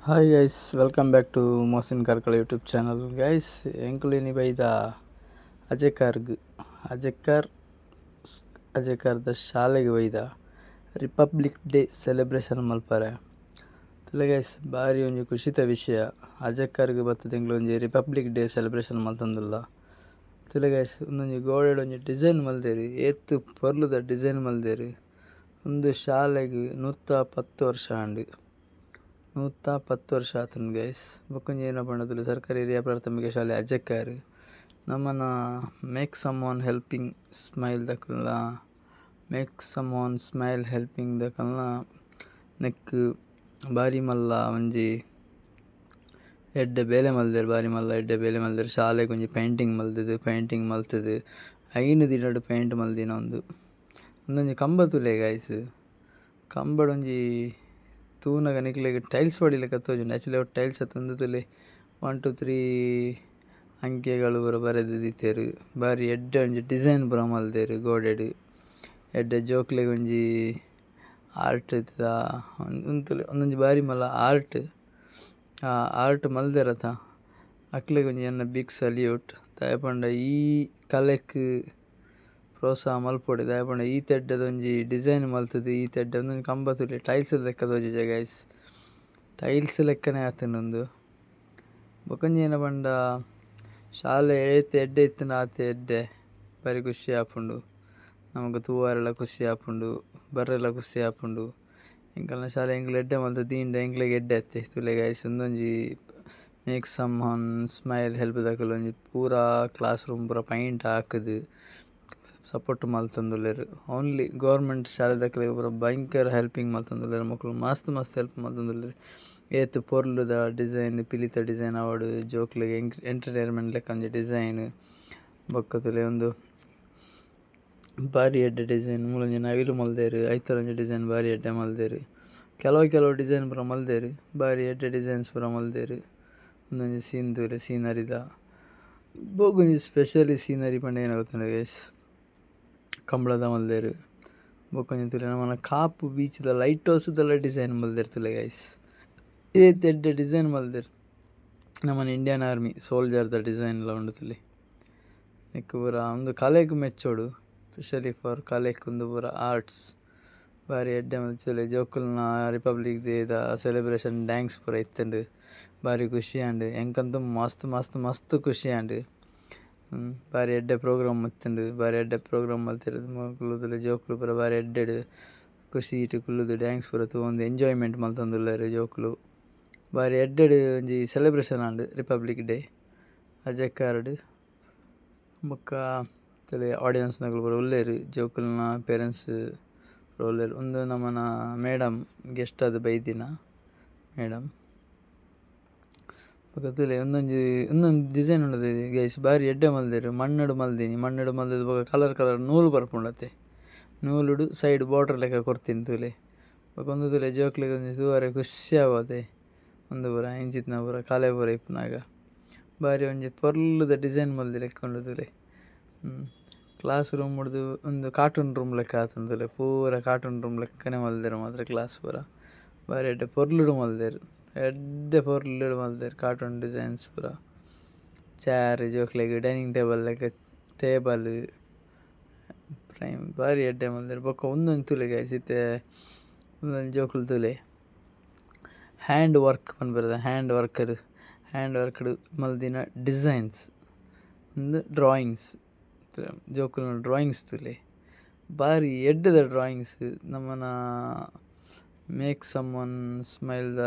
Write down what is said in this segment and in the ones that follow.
Hi guys, welcome back to Mohsin Karkal YouTube channel. Guys, ಎಂಕುಲಿನಿ ಬೈದ ಅಜೆಕಾರ್ಗ್ ಅಜೆಕಾರ್ ಅಜೆಕಾರ್ದ ಶಾಲೆಗೆ ಒಯ್ದ republic day celebration ಮಲ್ಪರೆ ತುಲೆ guys ಬಾರಿ ಒಂಜಿ ಖುಷಿತ ವಿಷಯ. ಅಜೆಕಾರ್ಗ್ ಬತ್ತ ತಿಂಗಳು ಒಂಜಿ ರಿಪಬ್ಲಿಕ್ ಡೇ ಸೆಲೆಬ್ರೇಷನ್ ಮಲ್ತಂದುಲ್ಲ ತುಲೆ ಗೈಸ್. ಒಂದೊಂಜಿ ಗೋಡೆಡ್ ಒಂಜಿ ಡಿಸೈನ್ ಮಲ್ದೇರಿ ಏತ್ ಪೊರ್ಲುದ ಡಿಸೈನ್ ಮಲ್ದೇರಿ. ಒಂದು ಶಾಲೆಗ್ 110 ವರ್ಷ ಆಂಡ್ 110 ವರ್ಷ ಆತುಂಡು ಗೈಸ್. ಬೊಕೊಂಜಿ ಏನ ಪಂಡದುಲು ಸರ್ಕಾರಿ ಹಿರಿಯ ಪ್ರಾಥಮಿಕ ಶಾಲೆ ಅಜೆಕಾರ್ ನಮ್ಮನ make someone helping smile ದಕಲ್ನ ಹೆಲ್ಪಿಂಗ್ ದಕಲ್ನ ನೆಕ್ ಬಾರಿ ಮಲ್ಲ ಒಂಜಿ ಎಡ್ಡೆ ಬೇಲೆ ಮಲ್ದೆರ್ ಬಾರಿ ಮಲ್ಲ ಎಡ್ಡೆ ಬೇಲೆ ಮಲ್ದೆರ್. ಶಾಲೆಗೆ ಒಂಜಿ ಪೇಂಟಿಂಗ್ ಮಲ್ತುದು ಐನು ದಿನಡ್ ಪೇಂಟ್ ಮಲ್ದಿನ ಒಂದೊಂಜಿ ಕಂಬ ತುಲೆ ಗೈಸ್. ಕಂಬಡ್ ಒಂಜಿ ತೂನಗ ನಿಕ್ಲೆಗ್ ಟೈಲ್ಸ್ ಪಡಿಲೆಕ ತೋಜುಂಡು. ಆ್ಯಕ್ಚುಲಿ ಅವು ಟೈಲ್ಸ್ ತಂದು ತುಲೆ 1 2 3 ಅಂಕೆಗಳು ಪೂರ ಬರೆದು ದಿತ್ತೇರು. ಬಾರಿ ಎಡ್ಡೆ ಒಂಜಿ ಡಿಸೈನ್ ಪೂರ ಮಲ್ದೆರ್ ಗೋಡೆಡ್. ಎಡ್ಡೆ ಜೋಕ್ಲೆಗ್ ಒಂಜಿ ಆರ್ಟ್ ಇತ್ತದ ಉಂತುಲೆ ಒಂದೊಂಜಿ ಬಾರಿ ಮಲ್ಲ ಆರ್ಟ್ ಮಲ್ದೆರತ ಅಕ್ಲೆಗ್ ಒಂಜಿ ಎನ್ನ ಬಿಗ್ ಸಲ್ಯೂಟ್. ದಾಯಪಂಡ ಈ ಕಲೆಕ್ ಪ್ರೋತ್ಸಾಹ ಮಲ್ಪೊಡೆ ದಾಯಪಂಡ ಈ ತೆಡ್ಡದೊಂಜಿ ಡಿಸೈನ್ ಮಲ್ತುದು. ಈ ತೆಡ್ಡೆ ಒಂದೊಂಜಿ ಕಂಬ ತುಲೆ ಟೈಲ್ಸ್ ಲೆಕ್ಕ ತೋಜುಜೆ ಗೈಸ್. ಟೈಲ್ಸ್ ಲೆಕ್ಕನೆ ಆತುಂಡು. ಬೊಕೊಂಜಿ ಏನ ಪಂಡ ಶಾಲೆ ಏತ್ ಎಡ್ಡೆ ಇತ್ತುಂಡು ಆತ ಎಡ್ಡೆ ಬಾರಿ ಖುಷಿ ಆಪುಂಡು. ನಮಕ್ ತೂವರೆಲ ಖುಷಿ ಆಪುಂಡು, ಬರ್ರೆಲ ಖುಷಿ ಆಪುಂಡು. ಎಂಕಲ್ನ ಶಾಲೆ ಎಂಕ್ಲೆ ಎಡ್ಡೆ ಮಲ್ತು ದೀಂಡ ಎಂಕ್ಲೆಗ್ ಎಡ್ಡೆ ಅತ್ತೆ ತುಲೆ ಗೈಸ್. ಒಂದೊಂಜಿ make someone smile help ದಕುಲು ಒಂಜಿ ಪೂರಾ ಕ್ಲಾಸ್ ರೂಮ್ ಪೂರ ಪೈಂಟ್ ಹಾಕುದು ಸಪೋರ್ಟ್ ಮಲ್ತೊಂದುಲ್ಲೆರ್. ಓನ್ಲಿ ಗೌರ್ಮೆಂಟ್ ಶಾಲೆ ದಕಲೆಗ್ ಪೂರ ಭಯಂಕರ ಹೆಲ್ಪಿಂಗ್ ಮಲ್ತೊಂದುಲ್ಲೆರ್. ಮೊಕುಲು ಮಸ್ತ್ ಹೆಲ್ಪ್ ಮಲ್ತೊಂದುಲ್ಲೆರ್. ಏತ್ ಪೊರ್ಲುದ ಡಿಸೈನ್ ಪಿಲಿತ ಡಿಸೈನ್ ಆವಡ್ ಜೋಕ್ಲೆಗ್ ಎಂಟರ್ಟೈನ್ಮೆಂಟ್ ಲೆಕ್ಕ ಒಂಜಿ ಡಿಸೈನ್. ಬೊಕ್ಕ ತುಲೆ ಒಂದು ಬಾರಿ ಎಡ್ಡೆ ಡಿಸೈನ್ ಮೂಲೊಂಜಿ ನವಿಲು ಮಲ್ದೆರ್. ಐತರ್ ಒಂಜಿ ಡಿಸೈನ್ ಬಾರಿ ಎಡ್ಡೆ ಮಲ್ದೆರ್. ಕೆಲವು ಡಿಸೈನ್ ಪೂರ ಮಲ್ದೆರ್ ಬಾರಿ ಎಡ್ಡೆ ಡಿಸೈನ್ಸ್ ಪೂರ ಮಲ್ದೆರ್. ಒಂದೊಂಜಿ ಸೀನ್ ತುಲೆ ಸೀನರಿದ ಬೊಕೊಂಜಿ ಸ್ಪೆಷಲಿ ಸೀನರಿ ಪಂಡ ಏನ ಗೊತ್ತುಂಡ ಗೈಸ್, ಕಂಬಳದ ಮಲ್ದೆರ್. ಬೊಕೊಂಜಿ ತುಲೆ ನಮ್ಮನ ಕಾಪು ಬೀಚ್ದ ಲೈಟ್ ಹೌಸ್ದಲ ಡಿಸೈನ್ ಮಲ್ದೆರ್ ತುಲೆ ಗೈಸ್. ಏತ್ ಎಡ್ಡೆ ಡಿಸೈನ್ ಮಲ್ದೆರ್. ನಮ್ಮನ ಇಂಡಿಯನ್ ಆರ್ಮಿ ಸೋಲ್ಜರ್ದ ಡಿಸೈನ್ಲ ಉಂಡು ತುಲೆ. ನೆಕ್ ಪೂರ ಒಂದು ಕಲೆಗ್ ಮೆಚ್ಚೋಡು ಸ್ಪೆಷಲಿ ಫಾರ್ ಕಲೆಕ್ ಉಂದು ಪೂರ ಆರ್ಟ್ಸ್ ಬಾರಿ ಎಡ್ಡೆ ಮಲ್ತುಲೆ. ಜೋಕುಲ್ನ ರಿಪಬ್ಲಿಕ್ ಡೇದ ಸೆಲೆಬ್ರೇಷನ್ ಡ್ಯಾನ್ಸ್ ಪೂರ ಇತ್ತುಂಡು. ಬಾರಿ ಖುಷಿ ಆಂಡ್ ಎಂಕಂತೂ ಮಸ್ತ್ ಖುಷಿ ಆಂಡ್ ಬಾರಿ ಎಡ್ಡೆ ಪ್ರೋಗ್ರಾಮ್ ಇತ್ತುಂಡು. ಬಾರಿ ಎಡ್ಡೆ ಪ್ರೋಗ್ರಾಮ್ ಮಲ್ತೆರ್ ಕುಲ್ಲುದುಲೆ ಜೋಕುಲು ಪೂರ ಬಾರಿ ಎಡ್ಡೆಡ್ ಖುಷಿ ಇಟ್ ಕುಲ್ಲುದು ಡ್ಯಾನ್ಸ್ ಪೂರ ತೂವೊಂದು ಎಂಜಾಯ್ಮೆಂಟ್ ಮಲ್ತೊಂದುಲ್ಲೆರ್ ಜೋಕುಲು. ಬಾರಿ ಎಡ್ಡೆಡ್ ಒಂಜಿ ಸೆಲೆಬ್ರೇಷನ್ ಆಂಡ್ ರಿಪಬ್ಲಿಕ್ ಡೇ ಅಜೆಕಾರ್ಡ್. ಬೊಕ್ಕ ತುಲೆ ಆಡಿಯನ್ಸ್ ನಕುಲು ಪೂರ ಉಲ್ಲೆರ್. ಜೋಕುಲ್ನ ಪೇರೆಂಟ್ಸ್ ಪೂರ ಉಲ್ಲೆರ್. ಉಂದು ನಮ್ಮನ ಮೇಡಮ್ ಗೆಸ್ಟ್ ಆದ್ ಬೈದಿನ ಮೇಡಮ್. ಬೊಕ ತುಲೆ ಒಂದೊಂಜಿ ಡಿಸೈನ್ ಉಂಡತೆ ಗೈಸ್ ಬಾರಿ ಎಡ್ಡೆ ಮಲ್ದೆರ್. ಮಣ್ಣುಡು ಮಲ್ದೆರ್ ಬೊಕ ಕಲರ್ ನೂಲು ಬರ್ಪುಂಡತೆ. ನೂಲುಡು ಸೈಡ್ ಬಾರ್ಡರ್ ಲೆಕ್ಕ ಕೊರ್ತಿನ್ ತುಲೆ. ಬೊಕ ಉಂದು ತುಲೆ ಜೋಕ್ಲೆಗ್ ಒಂಜಿ ತೂವರೆ ಖುಷಿ ಆವೊಂದೆ ಉಂದು ಪೂರ ಇಂಚಿತ್ನ ಪೂರ ಕಲೆ ಪೂರ ಇಪ್ಪುನಾಗ. ಬಾರಿ ಒಂಜಿ ಪೊರ್ಲುದ ಡಿಸೈನ್ ಮಲ್ದಿ ಲೆಕ್ಕ ಉಂಡು ತುಲೆ. ಕ್ಲಾಸ್ ರೂಮ್ಡ್ದು ಒಂದು ಕಾರ್ಟೂನ್ ರೂಮ್ ಲೆಕ್ಕ ಆತುಂಡು ತುಲೆ. ಪೂರ ಕಾರ್ಟೂನ್ ರೂಮ್ ಲೆಕ್ಕನೆ ಮಲ್ದೆರ್ ಮಾತ್ರ ಕ್ಲಾಸ್ ಪೂರ. ಬಾರಿ ಎಡ್ಡೆ ಪೊರ್ಲುಡು ಮಲ್ದೆರ್. ಕಾರ್ಟೂನ್ ಡಿಸೈನ್ಸ್ ಪೂರ. ಚೇರ್ ಜೋಕ್ಲೆಗ್ ಡೈನಿಂಗ್ ಟೇಬಲ್ ಲೆಕ್ಕ ಟೇಬಲ್ ಬಾರಿ ಎಡ್ಡೆ ಮಲ್ದೆರ್. ಬೊಕ ಒಂದೊಂದು ತುಲೆ ಗೈಸ್ ಇತ್ತೆ ಒಂದೊಂದು ಜೋಕುಲು ತುಲೆ ಹ್ಯಾಂಡ್ ವರ್ಕ್ ಪನ್ಪರೆದ ಹ್ಯಾಂಡ್ ವರ್ಕ್ಡ್ ಮಲ್ದಿನ ಡಿಸೈನ್ಸ್ ಒಂದು ಡ್ರಾಯಿಂಗ್ಸ್ ಜೋಕುಲ್ನ ಡ್ರಾಯಿಂಗ್ಸ್ ತುಲೆ ಬಾರಿ ಎಡ್ಡೆದ ಡ್ರಾಯಿಂಗ್ಸ್. ನಮ್ಮನ ಮೇಕ್ ಸಮ್ ಒನ್ ಸ್ಮೈಲ್ದ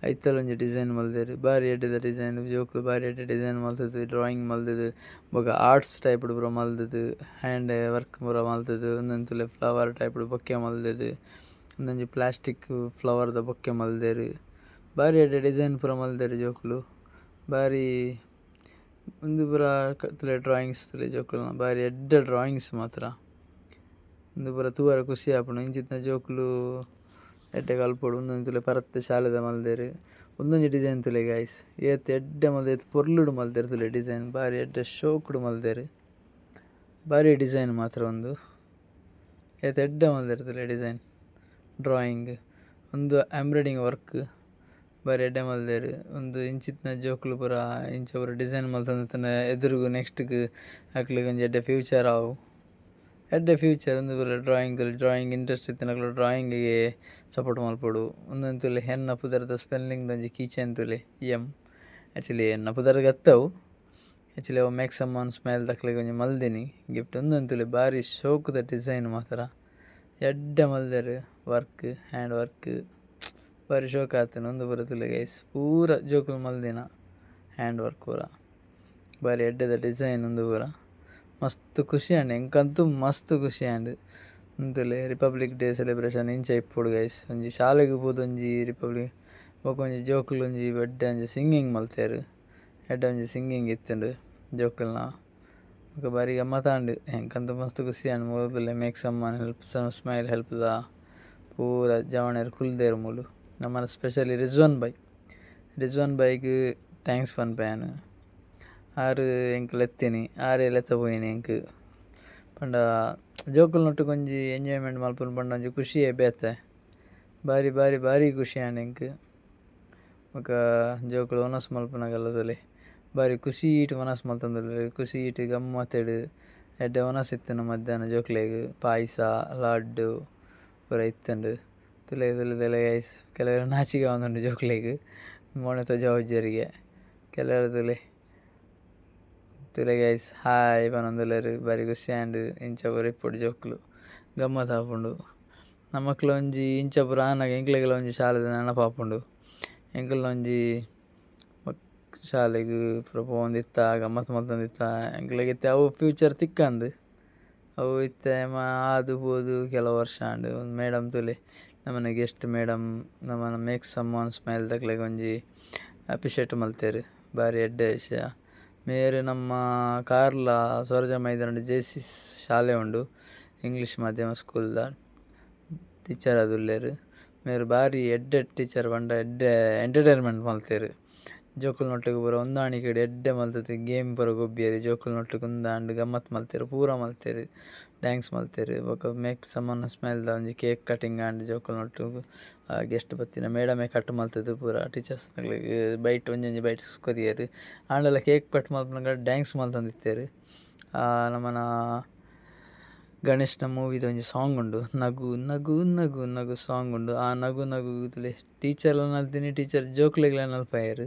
ಐತಲ್ ಒಂಜಿ ಡಿಸೈನ್ ಮಲ್ದೆರ್ ಬಾರಿ ಎಡ್ಡೆದ ಡಿಸೈನ್. ಜೋಕುಲು ಬಾರಿ ಎಡ್ಡೆ ಡಿಸೈನ್ ಮಲ್ತುದು ಡ್ರಾಯಿಂಗ್ ಮಲ್ತುದು. ಬೊಕ ಆರ್ಟ್ಸ್ ಟೈಪ್ಡ್ ಪೂರ ಮಲ್ತುದು ಹ್ಯಾಂಡ್ ವರ್ಕ್ ಪೂರ ಮಲ್ತುದು. ಒಂದೊಂದು ತುಲೆ ಫ್ಲವರ್ ಟೈಪ್ಡ್ ಬೊಕ್ಕೆ ಮಲ್ದೆರ್. ಒಂದೊಂಜಿ ಪ್ಲಾಸ್ಟಿಕ್ ಫ್ಲವರ್ದ ಬೊಕ್ಕೆ ಮಲ್ದೆರ್. ಬಾರಿ ಎಡ್ಡೆ ಡಿಸೈನ್ ಪೂರ ಮಲ್ದೆರ್ ಜೋಕುಲು. ಬಾರಿ ಉಂದು ಪೂರ ತುಲೆ ಡ್ರಾಯಿಂಗ್ಸ್ ತುಲೆ ಜೋಕುಲ್ನ ಬಾರಿ ಎಡ್ಡೆ ಡ್ರಾಯಿಂಗ್ಸ್ ಮಾತ್ರ. ಉಂದು ಪೂರ ತೂವರೆ ಖುಷಿ ಆಪುಂಡು. ಇಂಚಿತ್ನ ಜೋಕುಲು ಎಡ್ಡೆ ಕಲ್ಪೊಡು. ಒಂದೊಂದು ತುಲೆ ಪರತ್ತೆ ಶಾಲೆದ ಮಲ್ದೆರ್. ಒಂದೊಂಜಿ ಡಿಸೈನ್ ತುಲೆ ಗೈಸ್ ಏತ್ ಎಡ್ಡೆ ಮಲ್ದೆರ್ ಏತ್ ಪೊರ್ಲುಡು ಮಲ್ದೆರ್ ತುಲೆ ಡಿಸೈನ್ ಬಾರಿ ಎಡ್ಡೆ ಶೋಕುಡು ಮಲ್ದೆರ್. ಬಾರಿ ಡಿಸೈನ್ ಮಾತ್ರ ಒಂದು ಏತ್ ಎಡ್ಡೆ ಮಲ್ದೆರ್ ತುಲೆ ಡಿಸೈನ್ ಡ್ರಾಯಿಂಗ್. ಒಂದು ಎಂಬ್ರಾಯ್ಡಿಂಗ್ ವರ್ಕ್ ಬಾರಿ ಎಡ್ಡೆ ಮಲ್ದೆರ್ ಒಂದು ಇಂಚಿತ್ತಿನ ಜೋಕುಲು ಪೂರ ಇಂಚ ಪೂರ ಡಿಸೈನ್ ಮಲ್ತೊಂದಿತ್ತನ ಎದುರುಗು ನೆಕ್ಸ್ಟ್ಗ್ ಅಕ್ಲೆಗ್ ಒಂಜಿ ಎಡ್ಡೆ ಫ್ಯೂಚರ್ ಆವು. ಎಡ್ಡೆ ಫ್ಯೂಚರ್ ಉಂದು ಪೂರ ಡ್ರಾಯಿಂಗ್ ಇಂಟ್ರೆಸ್ಟ್ ಇತ್ತಿನಕ್ಲು ಡ್ರಾಯಿಂಗಿಗೆ ಸಪೋರ್ಟ್ ಮಲ್ಪೊಡು. ಉಂದೊಂದು ತೂಲೆ ಹೆನ್ನ ಪುದರ್ದ ಸ್ಪೆಲ್ಲಿಂಗ್ದ ಒಂಜಿ ಕೀಚೈನ್ ತೂಲೆ ಆ್ಯಕ್ಚುಲಿ ಎನ್ನ ಪುದರ್ಗ್ ಅತ್ತವು. ಆ್ಯಕ್ಚುಲಿ ಅವು ಮೇಕ್ ಸಮ್ಮನ್ ಸ್ಮೈಲ್ ದಕ್ಲೆಗ್ ಒಂಜಿ ಮಲ್ದೆನಿ ಗಿಫ್ಟ್. ಉಂದೊಂದು ತೂಲೆ ಬಾರಿ ಶೋಕುದ ಡಿಸೈನ್ ಮಾತ್ರ ಎಡ್ಡೆ ಮಲ್ದೆರ್ ವರ್ಕ್ ಹ್ಯಾಂಡ್ ವರ್ಕ್ ಬಾರಿ ಶೋಕ ಆತುಂಡು. ಉಂದು ಪೂರ ತೂಲೆ ಗೈಸ್ ಪೂರ ಜೋಕುಲು ಮಲ್ದಿನ ಹ್ಯಾಂಡ್ ವರ್ಕ್ ಪೂರ ಬಾರಿ ಎಡ್ಡೆದ ಡಿಸೈನ್. ಉಂದು ಪೂರ ಮಸ್ತ್ ಖುಷಿ ಆಂಡ್ ಎಂಕಂತೂ ಮಸ್ತ್ ಖುಷಿ ಆಂಡ್ ಉಂತುಲೆ ರಿಪಬ್ಲಿಕ್ ಡೇ ಸೆಲೆಬ್ರೇಷನ್ ಇಂಚ ಇಪ್ಪೊಡು ಗೈಸ್. ಒಂಜಿ ಶಾಲೆಗ್ ಪೋದು ಒಂಜಿ ರಿಪಬ್ಲಿಕ್ ಬೊಕ ಒಂಜಿ ಜೋಕುಲು ಒಂಜಿ ಎಡ್ಡೆ ಒಂಜಿ ಸಿಂಗಿಂಗ್ ಮಲ್ತೆರ್. ಎಡ್ಡೆ ಒಂಜಿ ಸಿಂಗಿಂಗ್ ಇತ್ತುಂಡು ಜೋಕುಲ್ನ ಬೊಕ ಬಾರಿ ಗಮ್ಮತ್ತಾಂಡ್ ಎಂಕಂತೂ ಮಸ್ತ್ ಖುಷಿ ಆಂಡ್ ಮೊದಲೇ make someone help some smile help ದ ಪೂರ ಜವಣೆರ್ ಕುಲ್ದೆರ್ ಮೂಲು. ನಮ್ಮನ ಸ್ಪೆಷಲಿ ರಿಜ್ವಾನ್ ಬೈಗ್ ಥ್ಯಾಂಕ್ಸ್ ಪನ್ಪೇನು ಆರು ಎಂಕ್ ಲೆತ್ತಿನಿ ಆರೇ ಲೆತ್ತ ಪೋಯಿನಿ ಎಂಕ್ ಪಂಡ ಜೋಕುಲ್ನೊಟ್ಟುಗ್ ಒಂಜಿ ಎಂಜಾಯ್ಮೆಂಟ್ ಮಲ್ಪುನು ಪಂಡ ಒಂಜಿ ಖುಷಿಯೇ ಬೇತೆ. ಬಾರಿ ಬಾರಿ ಬಾರಿ ಖುಷಿ ಆಂಡ್ ಎಂಕ್ ಬೊಕ ಜೋಕುಲು ವನಸ್ ಮಲ್ಪುನಗಲದಲ್ಲಿ ಬಾರಿ ಖುಷೀಟ್ ವನಸ್ ಮಲ್ತೊಂದುಲ್ಲೆರ್. ಖುಷೀಟ್ ಗಮ್ಮತ್ತೆಡ್ ಎಡ್ಡೆ ವನಸ್ ಇತ್ತುಂಡು ಮಧ್ಯಾಹ್ನ ಜೋಕ್ಲೆಗ್ ಪಾಯ್ಸ ಲಡ್ಡು ಪೂರ ಇತ್ತುಂಡು. ತುಲೆ ಗೈಸ್ ಕೆಲವೆರ್ ನಾಚಿಕೆ ಆವೊಂದುಂಡು ಜೋಕ್ಲೆಗ್ ಮೊಣೆ ತೋಜಾವುಜ್ಜೆರ್ಗೆ ಕೆಲವೆರ್ ತುಲೆ ಗೈಸ್ ಹಾಯ್ ಪನೊಂದುಲ್ಲೆರ್ ಬಾರಿ ಖುಷಿ ಆಂಡ್ ಇಂಚ ಪೂರ ಇಪ್ಪೊಡು ಜೋಕುಲು ಗಮ್ಮತ್ ಆಪುಂಡು. ನಮಕ್ಲ ಒಂಜಿ ಇಂಚ ಪೂರ ಆನಗ ಎಂಕ್ಲೆಗ್ಲ ಒಂಜಿ ಶಾಲೆದ ನೆನಪಾಪುಂಡು. ಎಂಕಲ್ನ ಒಂಜಿ ಶಾಲೆಗ್ ಪೂರ ಪೋವೊಂದಿತ್ತ ಗಮ್ಮತ್ ಮಲ್ತೊಂದಿತ್ತ ಎಂಕ್ಲೆಗ್ ಇತ್ತೆ ಅವು ಫ್ಯೂಚರ್ ತಿಕ್ಕಂದ್ ಅವು ಇತ್ತೆ ಆದು ಪೋದು ಕೆಲವು ವರ್ಷ ಆಂಡ್ ಒಂದು ಮೇಡಮ್ ತುಲೆ ನಮ್ಮನೆ ಗೆಸ್ಟ್ ಮೇಡಮ್ ನಮ್ಮನ ಮೇಕ್ ಸಮ್ಮನ್ ಸ್ಮೈಲ್ ದಕ್ಲೆಗ್ ಒಂಜಿ ಅಪ್ರಿಷಿಯೇಟ್ ಮಲ್ತೆರ್ ಬಾರಿ ಎಡ್ಡೆ ವಿಷಯ. ಮೇರು ನಮ್ಮ ಕಾರ್ಲ ಸೊರಜ ಮೈದಾನಡ್ ಜೇಸಿಸ್ ಶಾಲೆ ಉಂಡು ಇಂಗ್ಲೀಷ್ ಮಾಧ್ಯಮ ಸ್ಕೂಲ್ದ ಟೀಚರ್ ಆದುಲ್ಲೆರ್. ಮೇರು ಬಾರಿ ಎಡ್ಡೆ ಟೀಚರ್ ಪಂಡ ಎಡ್ಡೆ ಎಂಟರ್ಟೈನ್ಮೆಂಟ್ ಮಲ್ತೆರ್. ಜೋಕುಲ್ನೊಟ್ಟುಗು ಪೂರ ಹೊಂದಾಣಿಕೆಡ್ ಎಡ್ಡೆ ಮಲ್ತುದು ಗೇಮ್ ಪೂರ ಗೊಬ್ಬ್ಯೆರ್ ಜೋಕುಲ್ನೊಟ್ಟುಗು ಉಂದಾಂಡ್ ಗಮ್ಮತ್ ಮಲ್ತೆರ್ ಪೂರ ಮಲ್ತೆರ್ ಡ್ಯಾನ್ಸ್ ಮಲ್ತೆರ್. ಬೊಕ ಮೇಕ್ ಸಮ್ಮನ್ ಸ್ಮೈಲ್ದ ಒಂಜಿ ಕೇಕ್ ಕಟಿಂಗ್ ಆಂಡ್ ಜೋಕುಲ್ನೊಟ್ಟುಗು ಗೆಸ್ಟ್ ಬತ್ತಿನ ಮೇಡಮೇ ಕಟ್ ಮಲ್ತುದು ಪೂರ ಟೀಚರ್ಸ್ ನಕ್ಲೆಗ್ ಬೈಟ್ ಒಂಜೊಂಜಿ ಬೈಟ್ಸ್ ಕೊರಿಯರ್ ಆಂಡಲ ಕೇಕ್ ಕಟ್ ಮಲ್ಪುನಗ ಡ್ಯಾನ್ಸ್ ಮಲ್ತೊಂದಿತ್ತೆರ್. ನಮ್ಮನ ಗಣೇಶ್ನ ಮೂವಿದ ಒಂಜಿ ಸಾಂಗ್ ಉಂಡು ನಗು ನಗು ನಗು ನಗು ಸಾಂಗ್ ಉಂಡು. ಆ ನಗು ನಗು ತುಲೆ ಟೀಚರ್ಲ ನಲ್ತಿನಿ ಟೀಚರ್ ಜೋಕ್ಲೆಗ್ಲ ನಲ್ಪಾಯೆರ್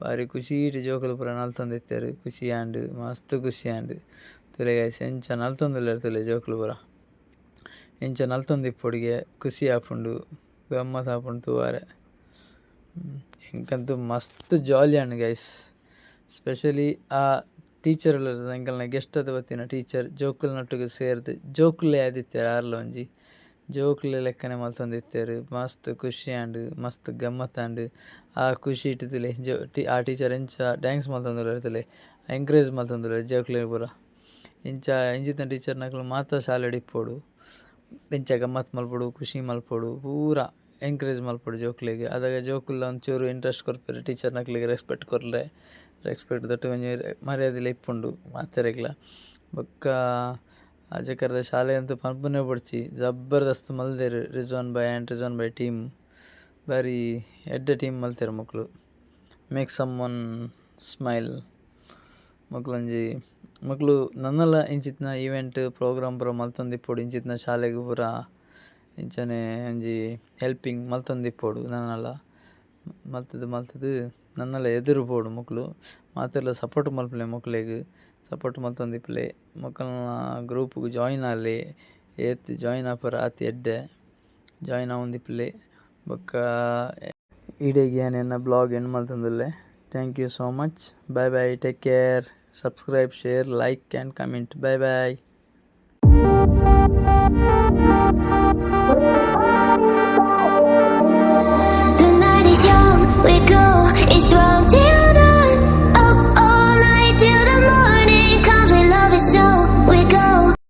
ಬಾರಿ ಖುಷೀಟ್ ಜೋಕುಲು ಪೂರ ನಲ್ತೊಂದಿತ್ತೆರ್. ಖುಷಿ ಆಂಡ್ ಮಸ್ತ್ ಖುಷಿ ಆಂಡ್ ತುಲೆ ಗೈಸ್ ಎಂಚ ನಲ್ತೊಂದುಲ್ಲೆರ್ ತುಲೆ ಜೋಕುಲು ಪೂರ ಎಂಚ ನಲ್ತೊಂದಿಪ್ಪೊಡಿಗೆ ಖುಷಿ ಆಪುಂಡು ಗಮ್ಮತ್ ಆಪುಂಡು ತೂವರೆ. ಎಂಕಂತೂ ಮಸ್ತ್ ಜಾಲಿ ಆಂಡ್ ಗೈಸ್ ಸ್ಪೆಷಲಿ ಆ ಟೀಚರ್ಲ ಎಂಕಲ್ನ ಗೆಸ್ಟ್ ಅದ ಬತ್ತಿನ ಟೀಚರ್ ಜೋಕುಲ್ನೊಟ್ಟುಗು ಸೇರ್ದು ಜೋಕುಲೆ ಆದಿತ್ತೆರ್ ಆರ್ಲ ಒಂಜಿ ಜೋಕುಲೆ ಲೆಕ್ಕನೆ ಮಲ್ತೊಂದಿತ್ತೆರ್. ಮಸ್ತ್ ಖುಷಿ ಆಂಡ್ ಮಸ್ತ್ ಗಮ್ಮತ್ ಆಂಡ್ ಆ ಖುಷಿ ಇಟ್ ತುಲೆ ಆ ಟೀಚರ್ ಎಂಚ ಡ್ಯಾನ್ಸ್ ಮಲ್ತೊಂದುಲ್ಲೆರ್ ತುಲೆ ಎಂಕರೇಜ್ ಮಲ್ತೊಂದುಲ್ಲೆರ್ ಜೋಕ್ಲೆಗ್ ಪೂರ. ಇಂಚ ಇಂಚಿತ್ತಿನ ಟೀಚರ್ ನಕುಲು ಮಾತ ಶಾಲೆಡ್ ಇಪ್ಪೊಡು ಎಂಚ ಗಮ್ಮತ್ ಮಲ್ಪೊಡು ಖುಷಿ ಮಲ್ಪೊಡು ಪೂರ ಎಂಕರೇಜ್ ಮಲ್ಪೊಡು ಜೋಕ್ಲೆಗ್. ಅದಾಗ ಜೋಕುಲ್ಲ ಒಂಚೂರು ಇಂಟ್ರೆಸ್ಟ್ ಕೊರ್ಪೆರ್ ಟೀಚರ್ ನಕ್ಲೆಗ್ ರೆಸ್ಪೆಕ್ಟ್ ಕೊರ್ಲೆ ರೆಸ್ಪೆಕ್ಟ್ ದೊಟ್ಟು ಒಂಜಿ ಮರ್ಯಾದೆಲ ಇಪ್ಪುಂಡು ಮಾತೆರೆಗ್ಲ. ಬೊಕ್ಕ ಅಜಕರ್ದ ಶಾಲೆ ಅಂತೂ ಪನ್ಪುನೆ ಪೊಡ್ಚಿ ಜಬರ್ದಸ್ತ್ ಮಲ್ದೆರ್ ರಿಜ್ವಾನ್ ಬಾಯ್ ಆ್ಯಂಡ್ ರಿಜ್ವಾನ್ ಬಾಯ್ ಟೀಮ್ ಬಾರಿ ಎಡ್ಡೆ ಟೀಮ್ ಮಲ್ತೆರ್ ಮೊಕ್ಲು. ಮೇಕ್ ಸಮ್ಮನ್ ಸ್ಮೈಲ್ ಮೊಕ್ಲು ನನ್ನಲ ಇಂಚಿತ್ತಿನ ಈವೆಂಟ್ ಪ್ರೋಗ್ರಾಮ್ ಪೂರ ಮಲ್ತೊಂದಿಪ್ಪೊಡು ಇಂಚಿತ್ತಿನ ಶಾಲೆಗ್ ಪೂರ ಇಂಚನೆ ಒಂಜಿ ಹೆಲ್ಪಿಂಗ್ ಮಲ್ತೊಂದಿಪ್ಪೊಡು ನನ್ನಲ ಮಲ್ತುದು ನನ್ನಲ ಎದುರು ಪೋಡು ಮೊಕ್ಲು ಮಾತೆರ್ಲ ಸಪೋರ್ಟ್ ಮಲ್ಪುಲೆ ಮೊಕ್ಲೆಗ್ ಸಪೋರ್ಟ್ ಮಲ್ತೊಂದಿಪ್ಪುಲೆ ಮೊಕಲ್ನ ಗ್ರೂಪ್ಗ್ ಜಾಯಿನ್ ಆಲೆ ಏತ್ ಜಾಯಿನ್ ಆಪರೆ ಆತಿ ಎಡ್ಡೆ ಜಾಯಿನ್ ಆವೊಂದಿಪ್ಪುಲೆ. ಬೊಕ್ಕ ಇಡೆಗ್ ಎನ್ನ ಬ್ಲಾಗ್ ಎಂಡ್ ಮಲ್ತೊಂದುಲ್ಲೆ. Thank you so much. Bye bye take care subscribe share like and comment. Bye by.